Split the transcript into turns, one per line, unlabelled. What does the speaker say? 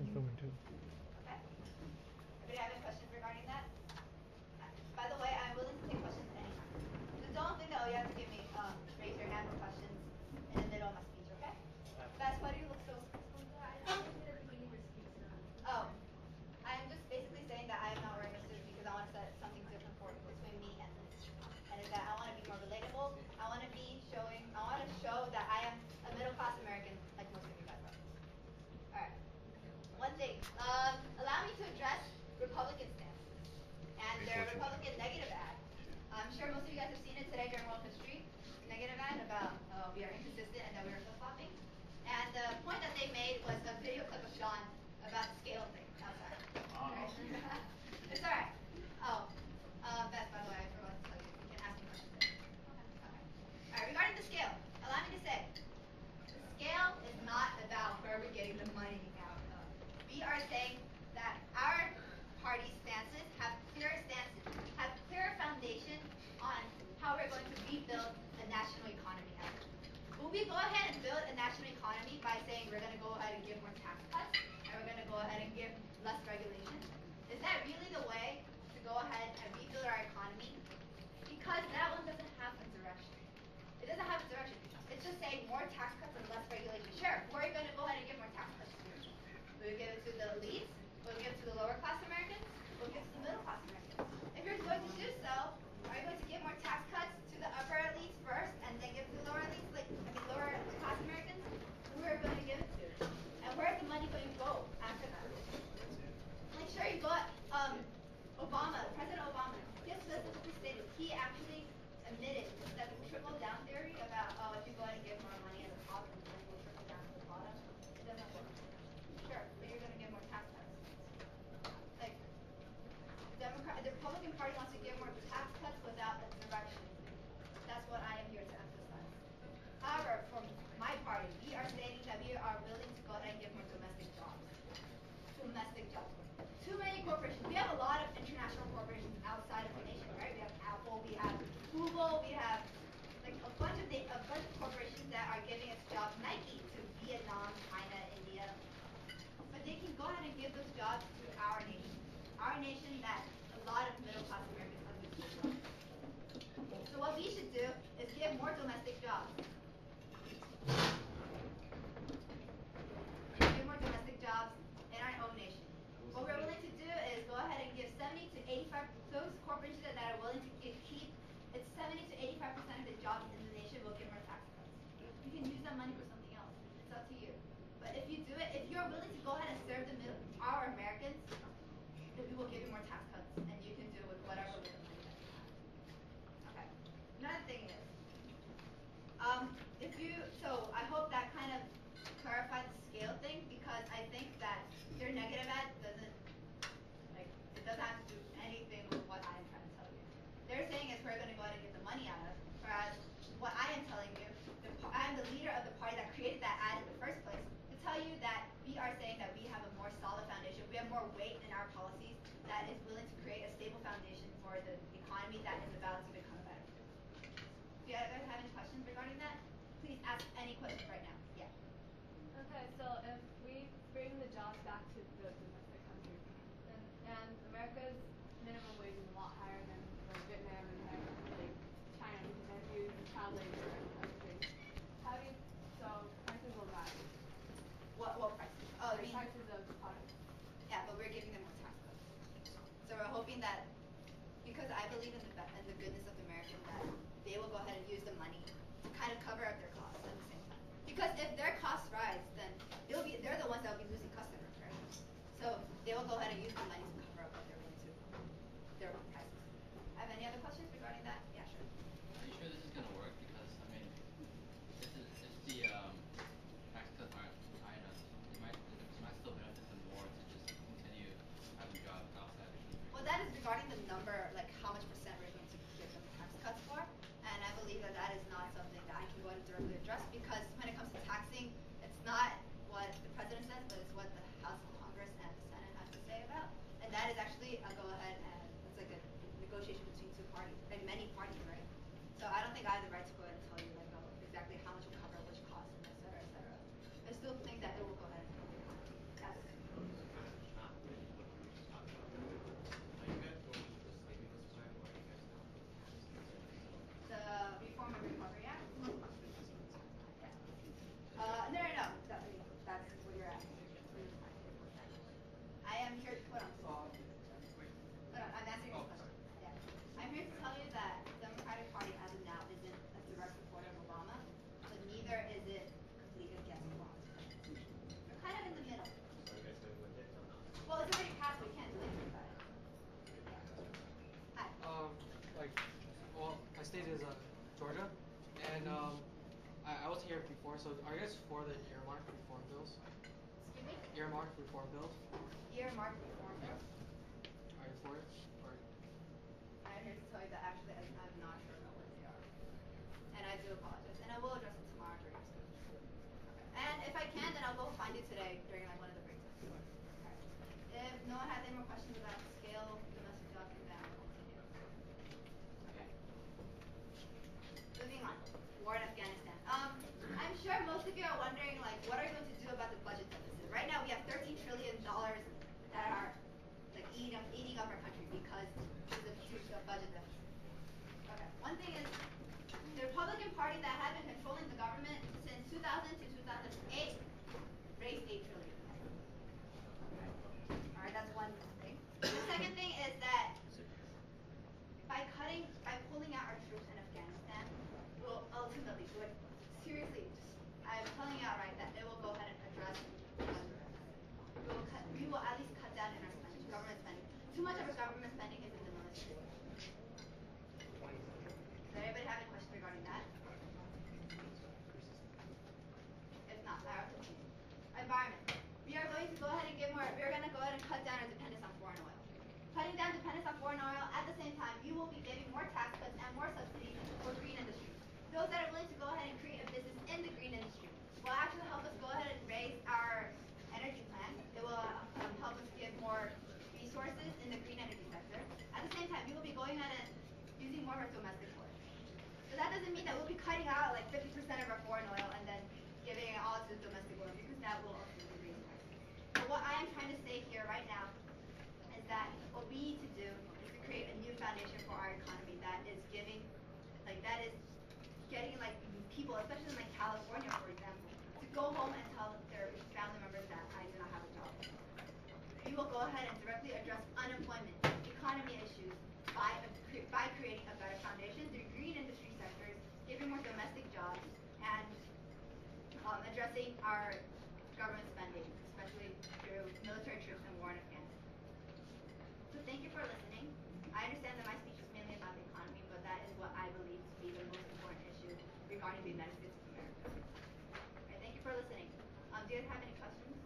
Someone too.
Okay. Anybody have any questions regarding that? By the way, I'm willing to take questions anytime. So don't think that, oh, you have to give me, raise your hand for questions in the middle of my speech, okay? That's why do you look so Oh, I'm just basically saying that I am not wearing a suit because I want to set something different for between me and this. And is that I want to be more relatable. I want to show that I am a middle class American like most of you guys are. Alright. One thing. Allow me to address Republican stances and their Republican negative ad. I'm sure most of you guys have seen it today during World History. Negative ad about we are inconsistent and that we are flip-flopping. And the point that they made was a video clip of Sean about the scale thing outside. Right? It's alright. Oh, Beth, by the way, I forgot to tell you. You can ask me questions there. Okay. Alright, regarding the scale, allow me to say, the scale is not about where we're getting the money out of. We are saying that our party stances have clear foundation on how we're going to rebuild the national economy out. Will we go ahead and build a national economy by saying we're going to go ahead and give more tax cuts and we're going to go ahead and give less regulation? Is that really the way to go ahead and rebuild our economy? Because that one doesn't have a direction. It doesn't have a direction. It's just saying more tax cuts and less regulation. Sure, we're going to go ahead and give more tax cuts. Will we give it to the elites? Will we give it to the lower class Americans? Will we give it to the middle class Americans? If you're going to do so, are you going to give more tax cuts to the upper elites first and then give it to the lower elites, lower class Americans? Who are we going to give it to? And where is the money going to go after that? Like, sure, you got Obama, President Obama. He has specifically stated, he actually admitted that the trickle down theory about, oh, if you go ahead and give more money at the top, then it will trickle down to the bottom. It doesn't work. Sure, but you're going to get more tax cuts. Like, the Republican Party wants to give more tax cuts without a direction. That's what I am here to emphasize. However, for my party, we are stating that we are willing to go ahead and give more domestic jobs. Domestic jobs. Too many corporations. We have a lot of international corporations outside of the nation, right? We have Apple, we have Google, we have like a bunch of corporations that are giving us jobs. Nike to Vietnam, China, India. But they can go ahead and give those jobs to our nation. Our nation that a lot of middle class Americans are losing jobs. So what we should do is give more domestic jobs. Give more domestic jobs in our own nation. What we're willing to do is go ahead and give 70 to 85, those corporations that are willing to keep, it's 70 to 85% of the jobs in the nation will give more tax cuts. You can use that money for something else. It's up to you. But if you do it, if you're willing to go ahead and serve our Americans, then we will give you more tax cuts, and you can do with whatever little money that you have. Okay. Another thing is, so I hope that kind of clarified the scale thing, because I think that your negative ad doesn't have to do anything with what I'm trying to tell you. They're saying is we're going to go ahead and get the money out of, whereas what I am telling you, I am the leader of the party that created that ad in the first place, to tell you that we are saying that we have a more solid foundation, we have more weight in our policies that is willing to create a stable foundation for the economy that is about to become better. Do you guys have any questions regarding that? Please ask any questions right now. Yeah.
Okay, so if we bring the jobs back to the domestic country, and America's minimum wage is a lot higher than Vietnam and like China, because they use child labor and everything. So prices will rise.
What prices? Oh,
the prices of products.
Yeah, but we're giving them more tax cuts. So we're hoping that, because I believe in the goodness of the American, that they will go ahead and use the money to kind of cover up their costs at the same time. Because if their costs rise, then they're the ones that will be losing customers, right? So they will go ahead and use the money to cover up what they're going to, their prices. Have any other questions regarding that? Yeah, sure.
Are you sure this is going to work? Because, I mean, if the tax cuts aren't high enough, it might still benefit them more to just continue having jobs outside the country.
Well, that is regarding the number, like how much percent we're going to give them tax cuts for. And I believe that that is not something that I can go ahead and directly address, because when it comes to taxing, it's not what the president says, but it's what the House of Congress and the Senate has to say about. And that is actually a go ahead, and it's like a negotiation between two parties, and many parties, right? So I don't think I have the right to go ahead and tell you like exactly how much will cover which cost, and et cetera, et cetera. I still think that it will go ahead and yes.
So are you guys for the earmark reform bills?
Excuse me?
Earmark reform bills?
Earmark reform
Yeah.
bill.
Are you for it? Or
I'm here to tell you that actually I'm not sure about what they are. And I do apologize. And I will address it tomorrow during our speech. Okay. And if I can, then I'll go find it today during like one of the breaks. Okay. If no one has any more questions about scale, domestic jobs, then I'll continue. Okay. Moving on. War in Afghanistan. I'm sure most of you are wondering, like, what are you going to do about the budget deficit? Right now, we have $13 trillion that are like eating up our country because there's a huge budget deficit. Okay. One thing is, the Republican Party that had been controlling the government since 2000 to 2008 raised $8 trillion. Okay. All right, that's one thing. The second thing is that by pulling out our troops in Afghanistan, will ultimately, seriously, I'm telling you outright that it will go ahead and address we will at least cut down in our spending, government spending. Too much of our government spending is in the military. Does anybody have any questions regarding that? If not, I will continue. Environment. We are going to go ahead and cut down our dependence on foreign oil. Cutting down dependence on foreign oil, at the same time, you will be giving more tax cuts and more subsidies for green industry. Those that are willing to go ahead and create a business in the green industry will actually help us go ahead and raise our energy plan. It will help us give more resources in the green energy sector. At the same time, we will be going ahead and using more of our domestic oil. So that doesn't mean that we'll be cutting out like 50% of our foreign oil and then giving it all to domestic oil, because that will ultimately raise prices. But what I am trying to say here right now is that what we need to do is to create a new foundation for our economy that is getting like people, especially in like California, for example, to go home and tell their family members that I do not have a job. We will go ahead and directly address unemployment, economy issues by creating a better foundation through green industry sectors, giving more domestic jobs, and addressing our government spending, especially through military troops and war in Afghanistan. So thank you for listening. I understand that my speech is mainly about the economy, but that is what I believe to be the most important issue regarding the United States of America. Okay, thank you for listening. Do you guys have any questions?